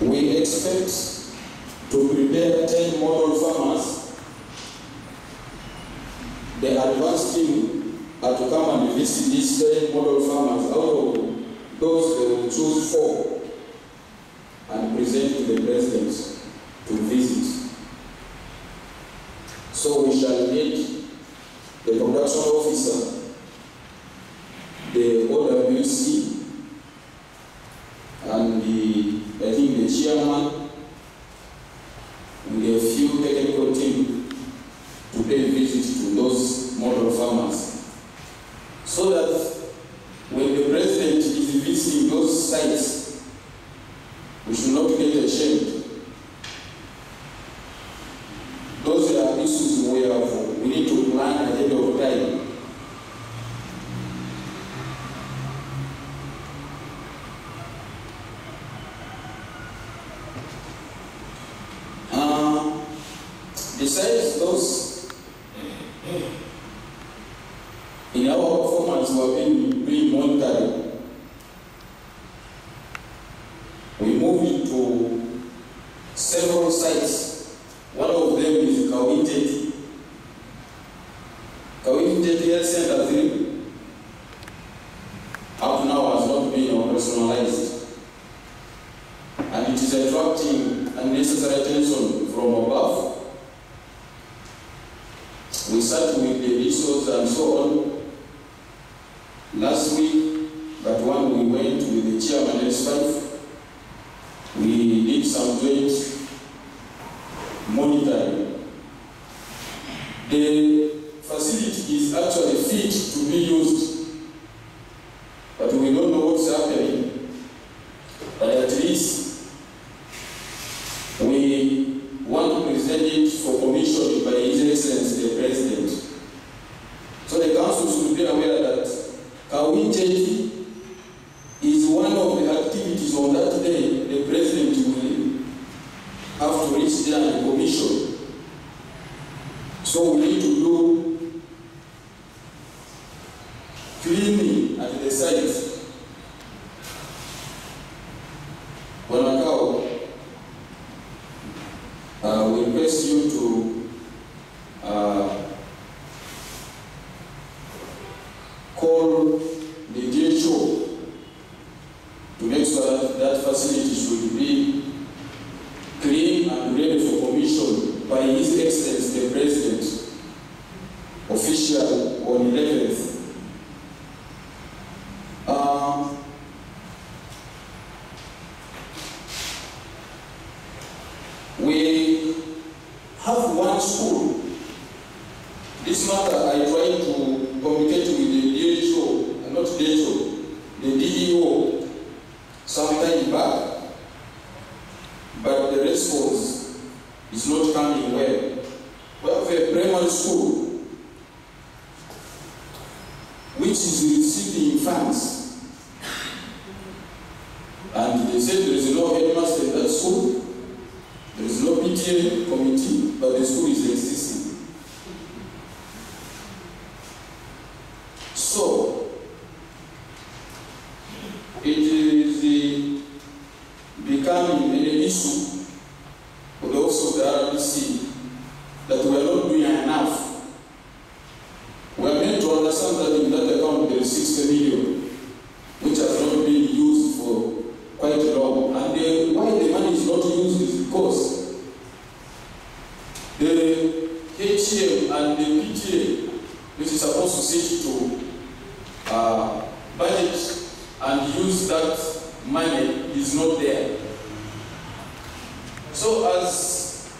We expect to prepare 10 model farmers. The advanced team are to come and visit these 10 model farmers. Out of those, they will choose 4 and present to the president to visit. So we shall need the production officer, the OWC, and I think the chairman, with a few technical team to pay visit to those model farmers, so that when the president is visiting those sites, we should not get ashamed. Those are issues we need to plan ahead of time. Besides those, in our performance we have been doing monitoring. We moved to several sites. One of them is Kawinteti. Kawinteti Health Center 3 up to now has not been operationalized, and it is attracting unnecessary attention from above. We sat with the resources and so on last week, but when we went with the chairman S5, we did some joint monitoring. The facility is actually fit to be used, but we don't know what's happening. But at least we want to present it for commission by His Excellency the President. So the council should be aware that Kawinteti is one of the activities on that day the President will have to reach there and commission. So we need to do cleaning at the site. We request you to call the DHO to make sure that that facility should be clean and ready for commission by His Excellency the President, official on 11th. We have one school. This matter I tried to communicate with the DHO, not DHO, the DEO sometime back, but the response is not coming well. We have a primary school which is receiving funds, and they said there is no headmaster in that school. There is no PTA committee, but the school is existing. So, it is becoming an issue for the office of the RBC that we are not doing enough. We are meant to understand that in that account there is 60 million, which has not been used for quite long. And why the money is not used is because the HM and the PTA, which is supposed to sit to budget and use that money, is not there. So as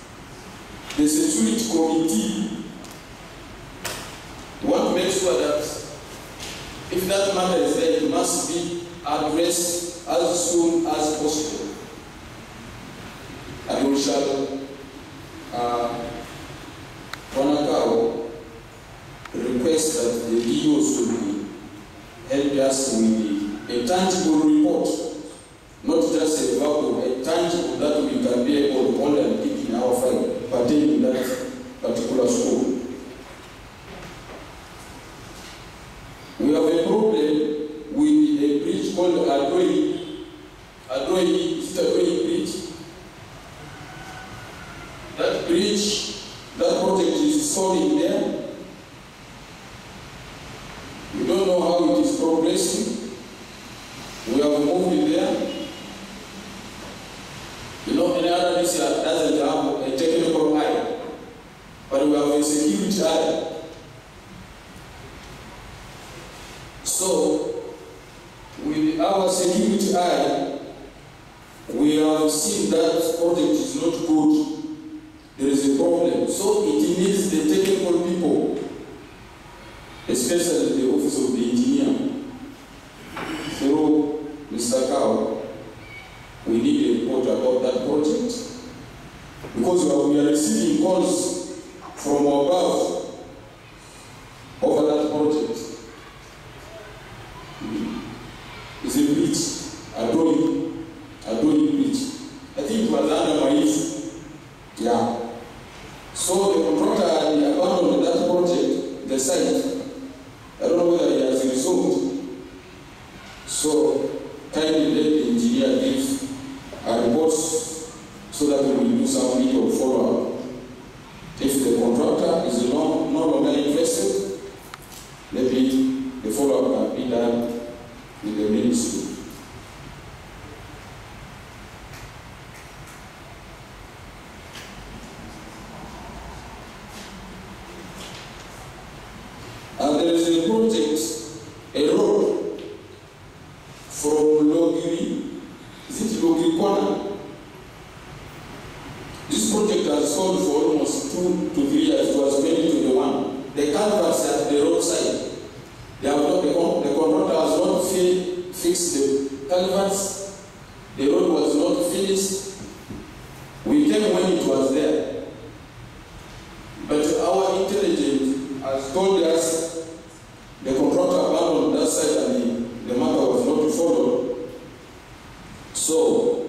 the security committee, we want to make sure that if that matter is there, it must be addressed as soon as possible. And we shall request that the DOs will help us with a tangible report, not just a verbal, a tangible that we can be able to hold and keep in our file pertaining that particular school. We have a problem with a bridge called Arua Bridge. bridge, that project is stalling there. We don't know how it is progressing. We have moved it there. You know, any other this doesn't have a technical eye, but we have a security eye. So, with our security eye, we have seen that project is not good. There is a problem. So it needs the technical people, especially the office of the engineer. Through Mr. Cow, we need a report about that project. Because we are receiving calls from above over that project. It's a bridge, a drawing bridge. I think it was under my issue. Yeah. So the contractor had abandoned that project, the site. I don't know whether he has resolved. So kindly let the engineer give a report so that we will do some video follow-up. If the contractor is no longer interested, maybe the follow-up can be done with the ministry. There is a project, a road from Logiri, is it Logiri Corner? This project has sold for almost 2 to 3 years. It was 2021. The canvas at the roadside, the contractor has not fixed the canvas. The road was not finished. We came when it was there. But our intelligence has told us the contractor abandoned that site and the matter was not followed. So,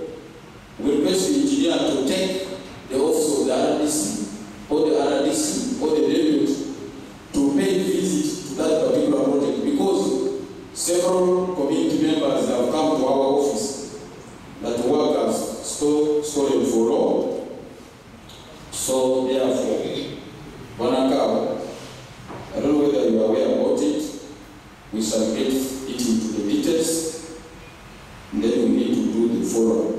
we request the engineer to take the office of the RDC or the deputy to pay visit to that particular project, because several community members have come to our office that work has stolen for long. So, therefore, Wanaka, I don't know whether you are aware about it. We shall get it into the details, and then we need to do the follow-up.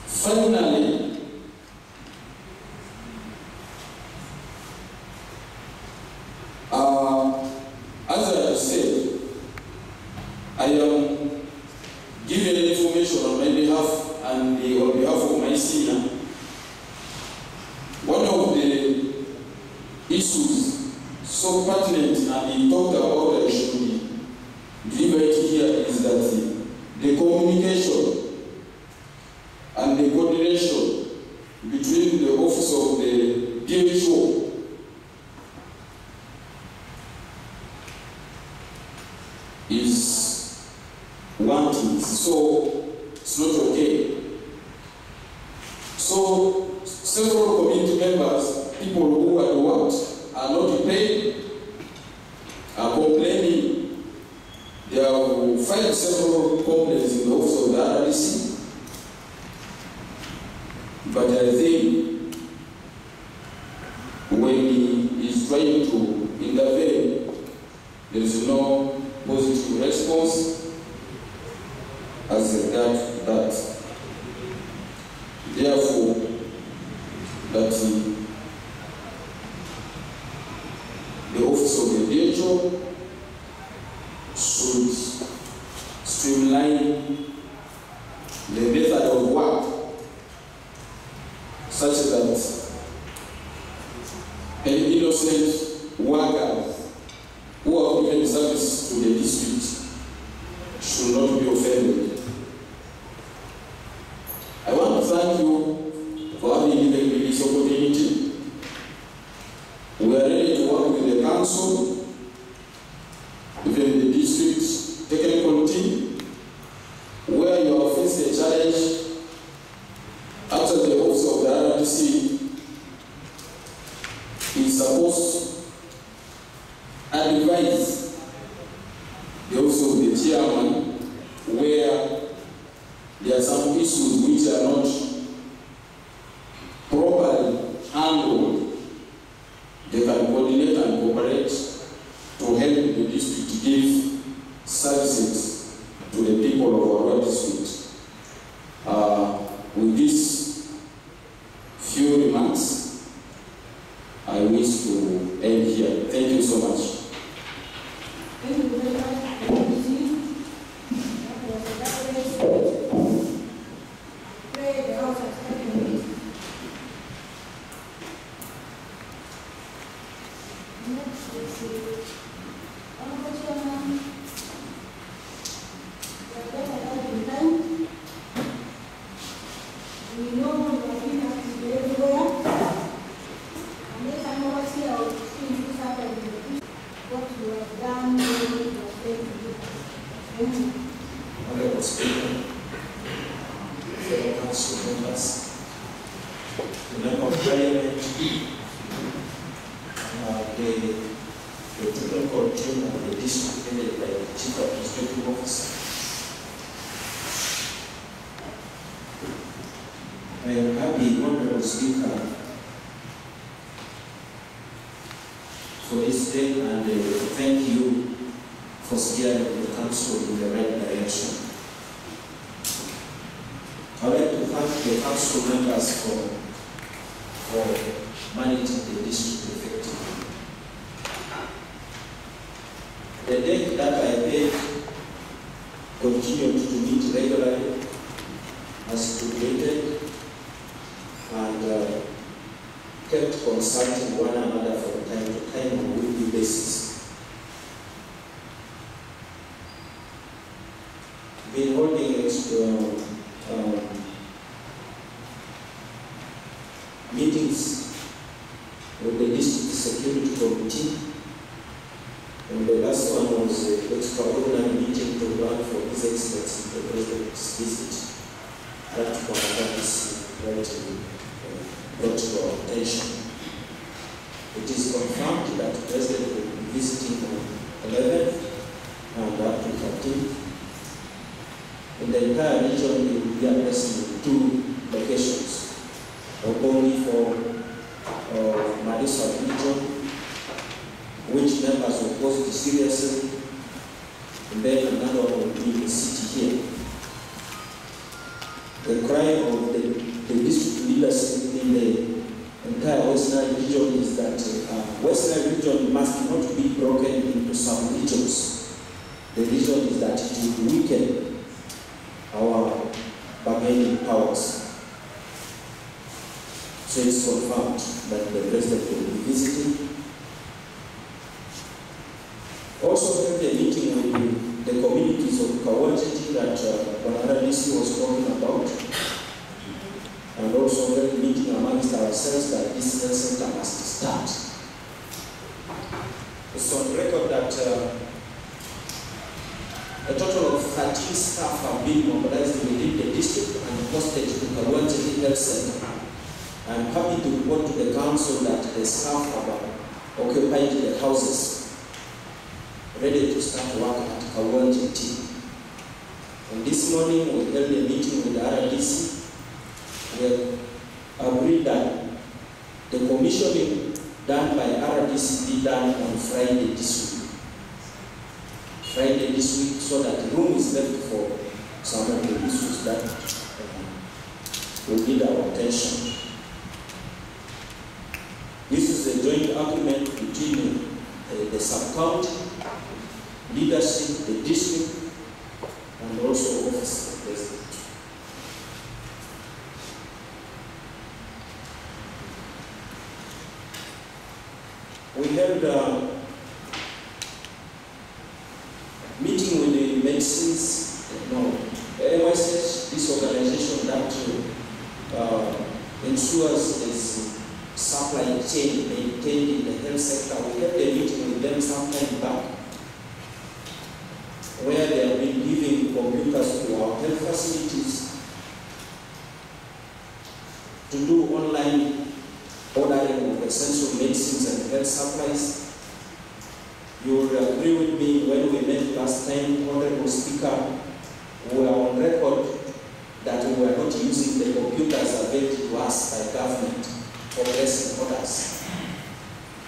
Finally, as I have said, I am giving information on my behalf and on behalf of my senior. One of the issues so pertinent and he talked about that should be delivered here is that the communication and the coordination between the office of the DHO is wanting, so it's not okay. So several community members, people who had worked, are not paid, are complaining. They have filed several complaints in the office of the RDC. But I think when he is trying to intervene, there is no positive response as regards that. Therefore, that the office of the DHO should streamline the method of work such that any innocent workers who have given service to the district should not be offended. I want to thank you for having given me this opportunity. We are ready to work with the council, even the district technical team, where you have faced a challenge after the office of the RDC is supposed to advise the office of the chairman where there are some issues which are not district to give services to the people of Arua district. With these few remarks, I wish to end here. Thank you so much. Thank you very much. Honorable Speaker, fellow council members, the member of Parliament, the technical team of the district headed by the Chief Administrative Officer. I am happy, Honorable Speaker, for this day, and thank you for steering the council in the right direction. I would like to thank the council members for managing the district effectively. The deck that I made continued to meet regularly as stipulated and kept consulting one another from time to time on a weekly basis. Been holding meetings with the district security committee, and the last one was an extraordinary meeting to plan for His Excellency the President's visit. That one is relatively brought to our attention. It is confirmed that the President will be visiting on 11th and up to 13th. In the entire region, we will be addressing 2 locations, only for Madison region, which members will post seriously, and then another one will be in the city here. The cry of the district leaders in the entire Western region is that Western region must not be broken into sub-regions. The reason is that it will weaken our bargaining powers. So it's confirmed that the President will be visiting. Also held a meeting with the communities of Kawajiti that Honorable was talking about, and also held a meeting amongst ourselves that this health center must start. It's on record that a total of 13 staff have been mobilized within the district and posted to Kawajiti Health Center. I am happy to report to the council that the staff have occupied the houses, ready to start work at Kawajiti. And this morning we held a meeting with the RDC. We agreed that the commissioning done by RDC be done on Friday this week. So that room is left for some of the issues that will need our attention. This is a joint agreement between the sub-county, leadership, the district, and also office of the President. We held a meeting with the medicines, MSH, this organization that ensures this supply chain maintained in the health sector. We had a meeting with them some time back, where they have been giving computers to our health facilities to do online ordering of essential medicines and health supplies. You will agree with me, when we met last time, Honorable Speaker, we were on record that we were not using the computers available to us by government for placing orders.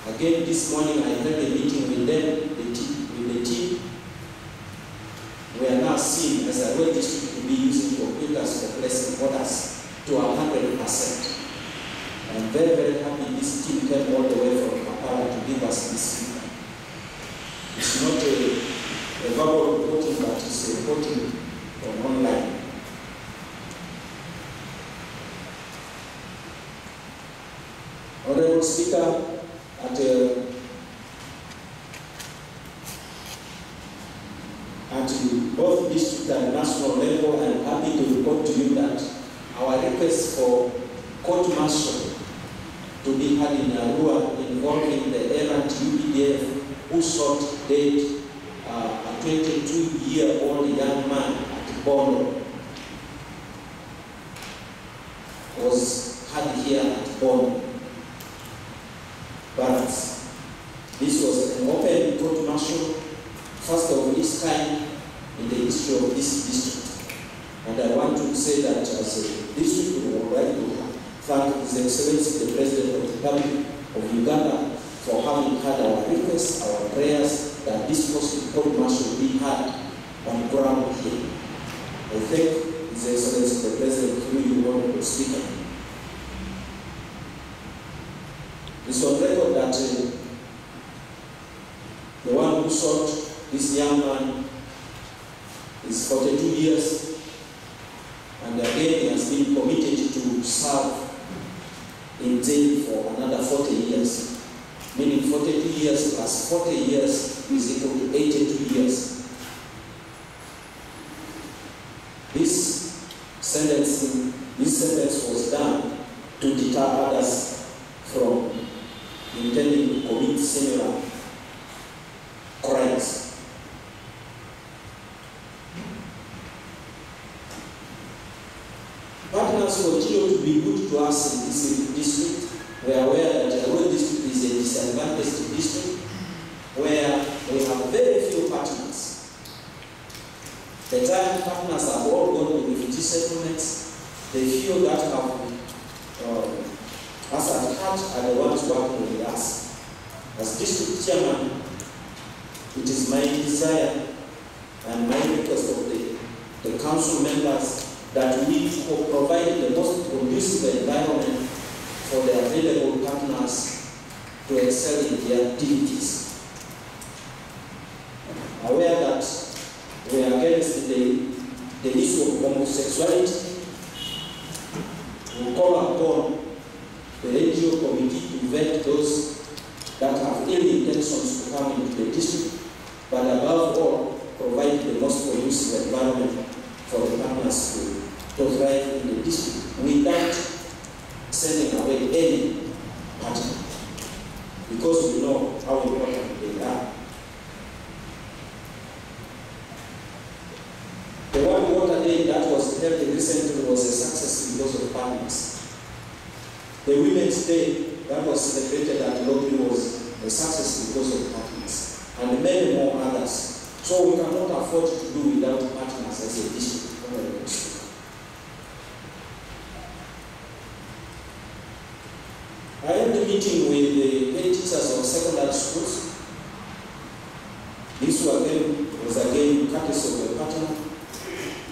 Again, this morning I held a meeting with them, with the seen as a Arua district to be using computers for placing orders to 100%. I'm very, very happy this team came all the way from Kampala to give us this feedback. It's not a verbal reporting, but it's a reporting online. Honorable Speaker, at both district and national level, I'm happy to report to you that our request for court-martial to be had in Arua involving the errant UPDF who sought dead a 22-year-old young man at Bono was had here at Bono. But this was an open court-martial, first of its kind in the history of this district. And I want to say that as a district, we would like to thank His Excellency the President of the Republic of Uganda for having had our requests, our prayers, that this court-martial be had on ground here. I thank His Excellency the President through you, Honorable Speaker. It's on record that the one who shot this young man is 42 years, and again he has been committed to serve in jail for another 40 years, meaning 42 years plus 40 years is equal to 82 years. This sentence was done to deter others from intending to commit similar crimes. Partners continue to be good to us in this district. We are aware that Arua district is a disadvantaged district where we have very few partners. The giant partners have all gone to refugee settlements. The few that have us at heart are the ones working with us. As district chairman, it is my desire and my request of the council members that we provide the most conducive environment for the available partners to excel in their activities. Aware that we are against the issue of homosexuality, we call upon the NGO committee to vet those that have ill intentions to come into the district, but above all, provide the most conducive environment for the partners to thrive in the district without sending away any partner, because we know how important they are. The One Water Day that was held recently was a success because of partners. The Women's Day that was celebrated at Lopi was a success because of partners, and many more others. So we cannot afford to do without partners as a district. I had a meeting with the head teachers of secondary schools. This was again courtesy of the partner.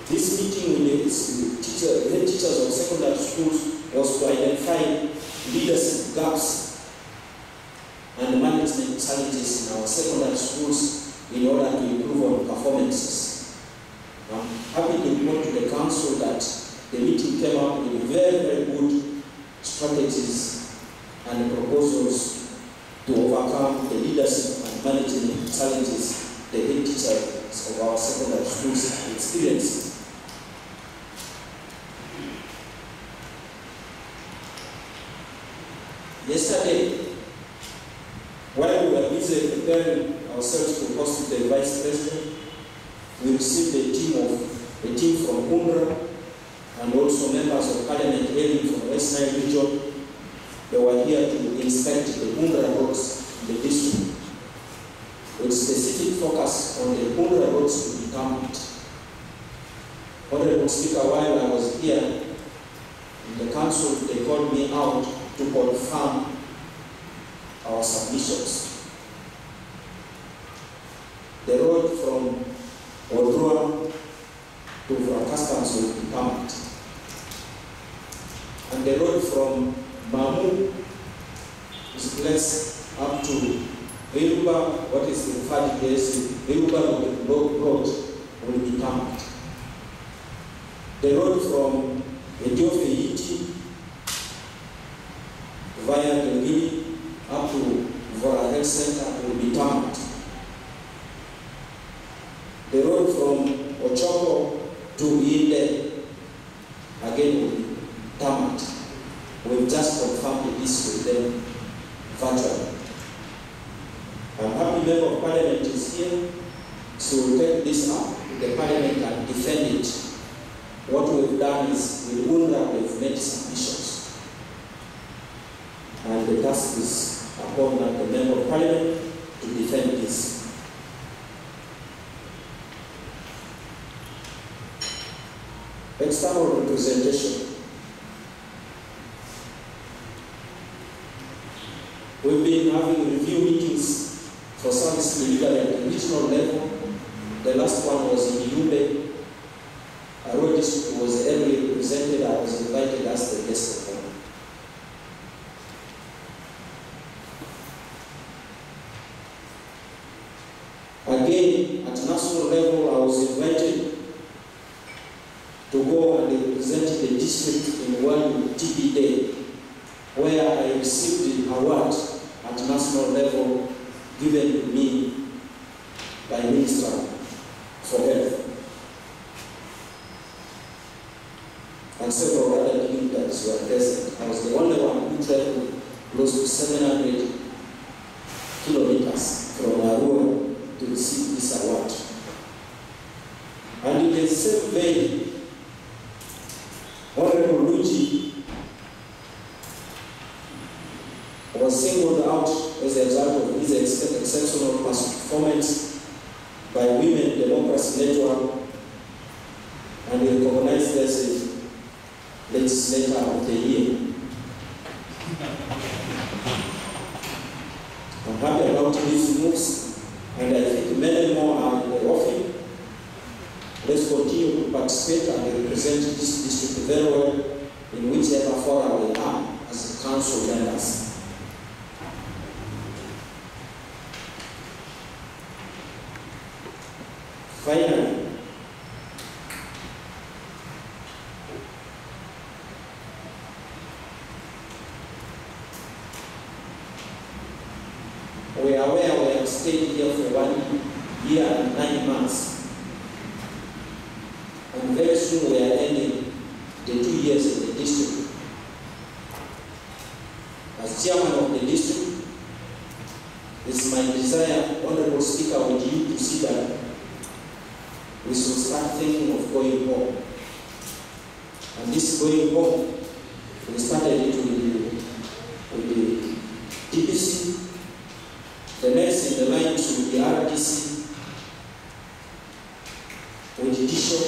This meeting with the head teachers of secondary schools was to identify leadership gaps and management challenges in our secondary schools in order to improve on performances. I'm happy to report to the council that the meeting came up with very, very good strategies and proposals to overcome the leadership and management challenges the head teachers of our secondary schools experience. Yesterday, while we were busy preparing ourselves to host the Vice President, we received a team from UNRWA and also members of Parliament hailing from West Nile region. They were here to inspect the UNRWA roads in the district, with specific focus on the UNRWA roads to be camped. Honorable Speaker, while I was here in the council, they called me out to confirm our submissions. The road from Arua customs will be pumped. And the road from Mamu is placed up to Veruba, what is the referred place, Veruba road will be pumped. The road from Ethiopia via Gengili up to Vora Health Center will be pumped. The road from Ochoko to Inde again will be tarmac. We've just confirmed this with them virtually. I'm happy Member of Parliament is here, so we'll take this up with the Parliament and defend it. What we've done is with UNRWA we've made submissions. And the task is upon the Member of Parliament to defend this. External representation. We've been having review meetings for service delivery at the regional level. The last one was in Yumbe. Arua district was heavily represented. I was invited as the guest of honor. Again, at national level, I was invited to go and represent the district in one TB Day, where I received an award at national level given to me by Minister for Health. And several other dignitaries were present. I was the only one who traveled close to 700 kilometers from Arua to receive this award. And in the same vein, Honorable Luigi was singled out as a result of his exceptional performance by Women Democracy Network and recognized as a legislator of the year. I'm happy about these moves, and I think many more are in the offing. Let's continue to participate and represent this district very well in whichever forum we are as council members. Finally, we are aware we have stayed here for 1 year and 9 months. And very soon we are ending the 2 years in the district. As chairman of the district, it's my desire, Honorable Speaker, with you to see that we should start thinking of going home. And this going home, we started it with the DPC. The next in the line should be RDC, with the Bishop,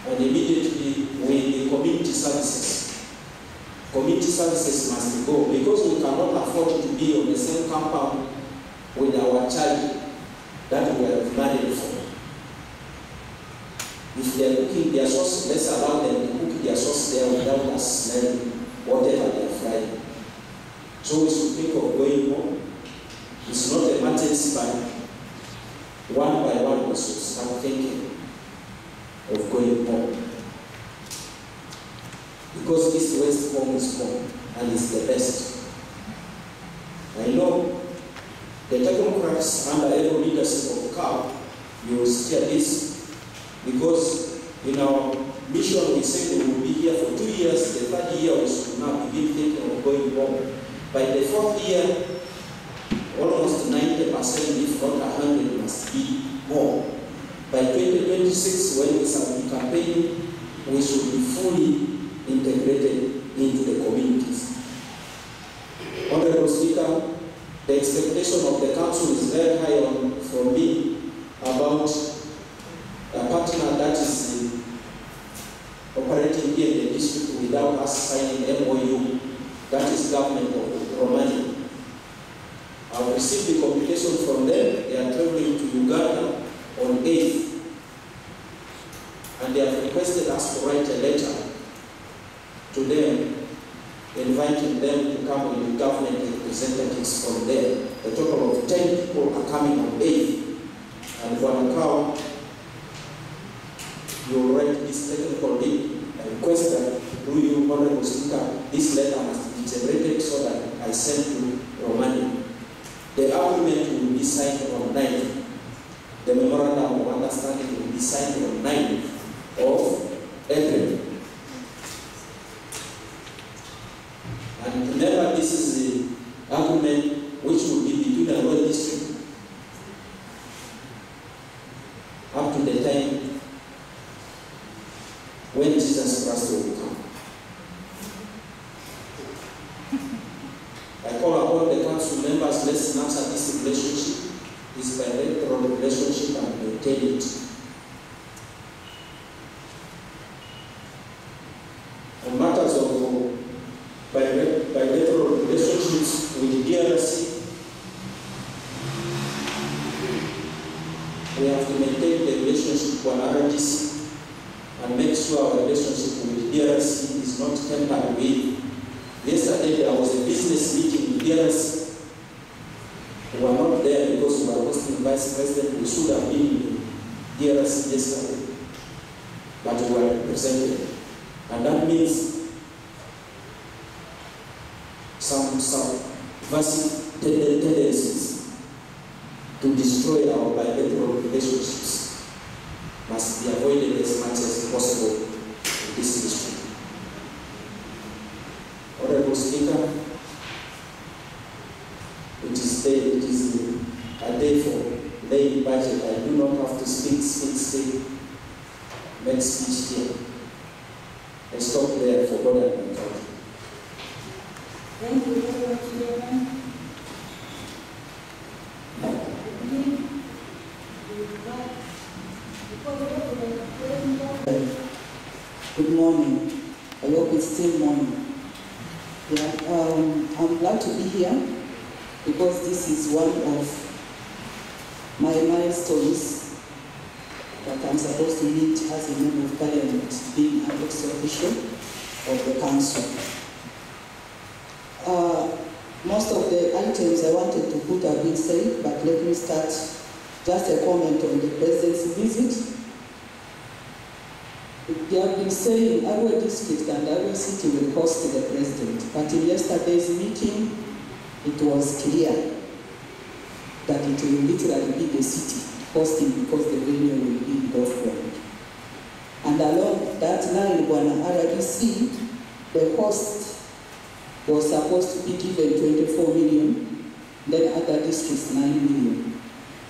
and immediately with the community services. Community services must go because we cannot afford to be on the same compound with our child that we have married for. If they are cooking their sauce, let's allow them to cook their sauce there without us smelling whatever they are frying. So we should think of going home. It's not emergency, but one by one we should start thinking of going home. Because this West home is home and it's the best. I know the technocrats under every leadership of CAP, you will steer this, because in our mission we said we will be here for 2 years. The 3rd year we should now begin thinking of going home. By the 4th year, almost 90%, if not 100, must be more. By 2026, when we start the campaign, we should be fully integrated into the communities. Honorable Speaker, the expectation of the council is very high from me about a partner that is operating here in the district without us signing MOU, that is government of Romania. I've received the communication from them. They are traveling to Uganda on 8th, and they have requested us to write a letter to them, inviting them to come with government representatives from there. A total of 10 people are coming on 8th, and for an account, you will write this technical lead. I request that through you, Honorable Speaker, this letter must be generated so that I send to Romania. The agreement will be signed on 9th. The memorandum of understanding will be signed on 9th of April. And remember, this is the agreement which will be between the Arua district up to the time when Jesus Christ will come. I call upon the council members, let's nurture this relationship, this bilateral relationship, and maintain it. On matters of bilateral relationships with DRC, we have to maintain the relationship with RDC and make sure our relationship with DRC is not tempered with. Yesterday there was a business meeting with DRC. We were not there because we were hosting Vice President. We should have been in DRC yesterday, but we were represented. And that means some subversive tendencies to destroy our bilateral relationships must be avoided as much as possible in this district. Honorable Speaker, it is a day for laying budget. I do not have to speak, make speech here. I stop there for God and my country. Thank you very much, Chairman. Good morning. I hope it's still morning. Yeah, I'm glad to be here because this is one of my milestones that I'm supposed to meet as a member of Parliament, being an ex-official of the Council. Most of the items I wanted to put have been said, but let me start just a comment on the President's visit. They have been saying Arua District and Arua City will host the President, but in yesterday's meeting, it was clear that it will literally be the city hosting because the venue will be in Gulfport. And along that line, RDC, the host was supposed to be given 24 million, then other districts 9 million.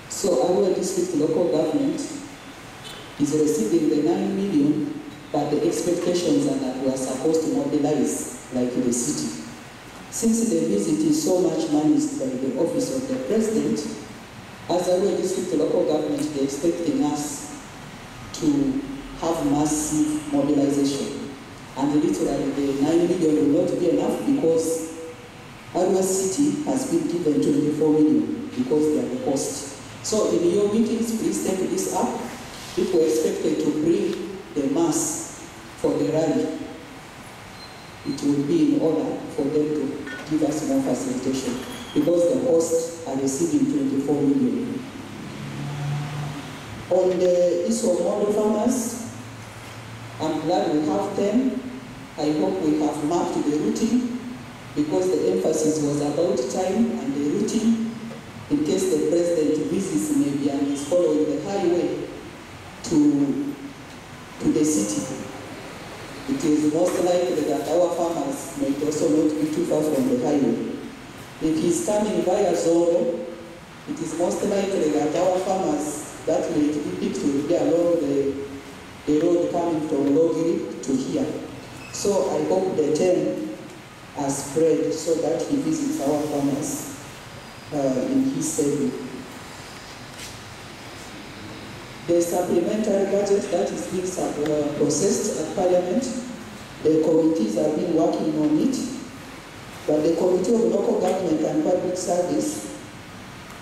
So Arua District local government is receiving the 9 million, but the expectations are that we are supposed to mobilize like the city. Since the visit is so much managed by the office of the President, as Arua District local government, they're expecting us to have massive mobilization. And literally the 9 million will not be enough because Arua City has been given 24 million because they are the host. So in your meetings, please take this up. People are expected to bring the mass for the rally. It will be in order for them to give us more facilitation because the hosts are receiving 24 million. On the issue of model farmers, I'm glad we have them. I hope we have mapped the routing because the emphasis was about time and the routing in case the President visits maybe and is following the highway to the city. It is most likely that our farmers may also not be too far from the highway. If he's coming via Zoro, it is most likely that our farmers that may be picked will be along the road coming from Logiri to here. So I hope the term are spread so that he visits our farmers in his saving. The supplementary budget that is being processed at Parliament, the committees have been working on it, but the Committee of Local Government and Public Service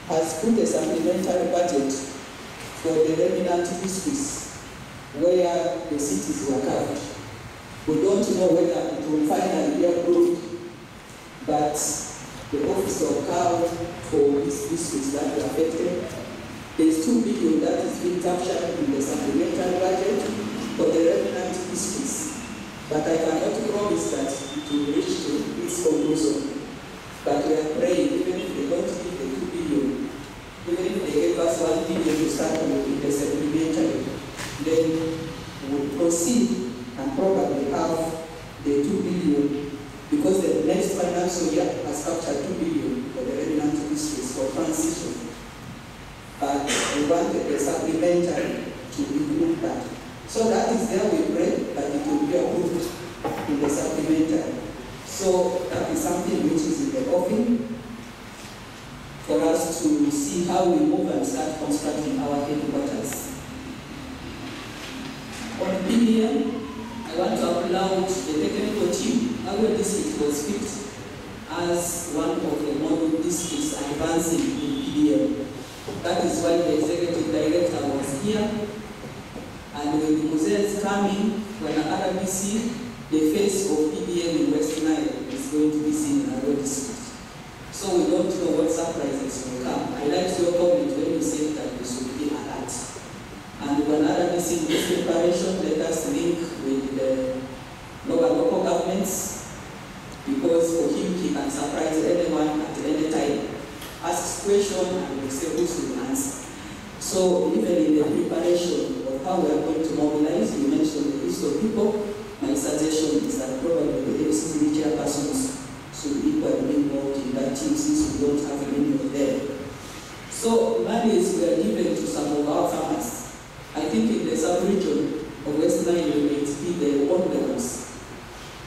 has put a supplementary budget for the remnant districts where the cities were carved. We don't know whether it will finally be approved, but the office of CAO for these districts that were affected, there is 2 billion that is being captured in the supplementary budget for the remnant districts. But I cannot promise that it will reach to its conclusion. But we are praying, even if they don't give the 2 billion, even if they gave us 1 billion to start with in the supplementary, then we will proceed and probably have the 2 billion, because the next financial year has captured 2 billion for the remnant districts for transition. But we wanted the supplementary to include that. So that is there, we pray that it will be approved in the supplementary. So that is something which is in the offing for us to see how we move and start constructing our headquarters. On PDM, I want to applaud the technical team. Our district was picked as one of the model districts advancing in PDM. That is why the executive director was here. And when Moses is coming, when RBC, the face of PDM in West Nile is going to be seen in our district. So we don't know what surprises will come. I liked your comment when you said that we should be alert. And when RBC in this preparation, let us link with the local governments, because for him, he can surprise anyone at any time. Asks question and we say who should answer. So even in the preparation of how we are going to mobilize, you mentioned the list of people. My suggestion is that probably the FCC chairpersons should equally be involved in that team, since we don't have many of them. So monies were given to some of our farmers. I think in the sub-region of West Nile, it be the old levels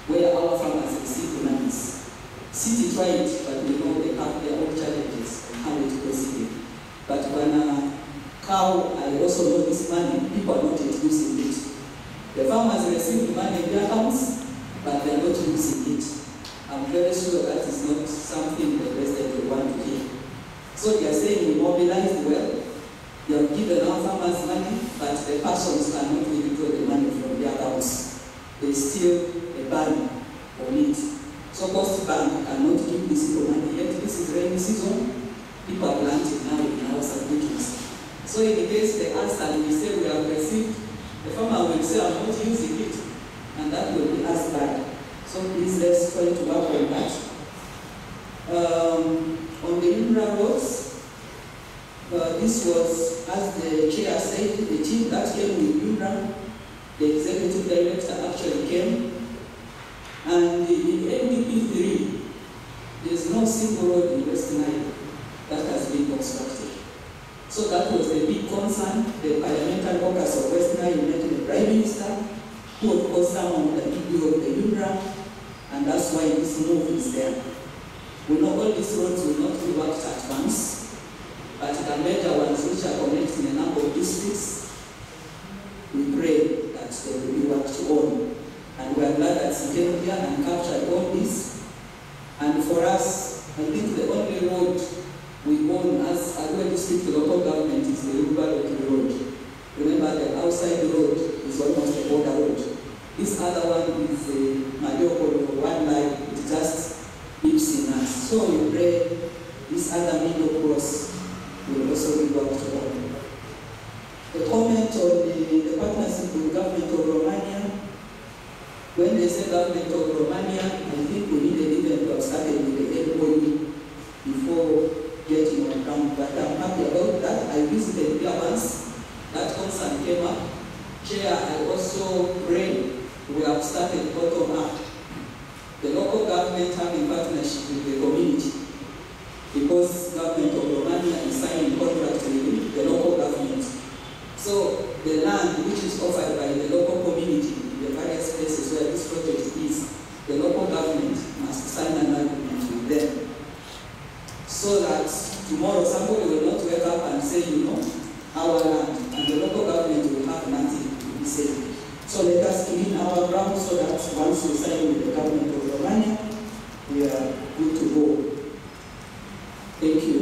where our farmers receive the monies. City tried, but we know they have their own challenges and how it proceeded. But when CAO, I also know this money, people are not yet using it. The farmers receive money in their accounts, but they are not using it. I'm very sure that is not something the president will want to hear. So they are saying we mobilized well. They have given our farmers money, but the persons cannot withdraw the money from their accounts. There is still a ban on it. So Post Bank cannot give this people money, yet this is rainy season. People are planting now in our subdivisions. So in the case they answer and we say we have received, the farmer will say I'm not using it, and that will be as bad. So please let's try to work on that. On the Imra roads, this was, as the chair said, the team that came with Imra, the executive director actually came. And in NDP 3, there's no single road in West Nile that has been constructed. So that was a big concern. The parliamentary caucus of West Nile met the Prime Minister, who of course summoned the ED of the UNRA, and that's why this move is there. We know all these roads will not be worked at once, but the major ones which are connecting a number of districts, we pray that they will be worked on. And we are glad that he came here and captured all this. And for us, I think the only road we own as Arua district local government is the Arua road. Remember, the outside road is almost a border road. This other one is a Mariupol one line, it just lives in us. So we pray this other middle cross will also be worked on. The comment on the partnership with the government of Romania. When they say government of Romania, I think we needed even to have started with the MOU before getting on ground. But I'm happy about that. I visited here once. That concern came up. Chair, I also pray we have started bottom up. The local government having partnership with the community, because government of Romania is signing contract with the local government. So the land which is offered by the local community, the various places where this project is, the local government must sign an agreement with them. So that tomorrow somebody will not wake up and say, you know, our land, and the local government will have nothing to be said. So let us clean our ground so that once we sign with the government of Romania, we are good to go. Thank you.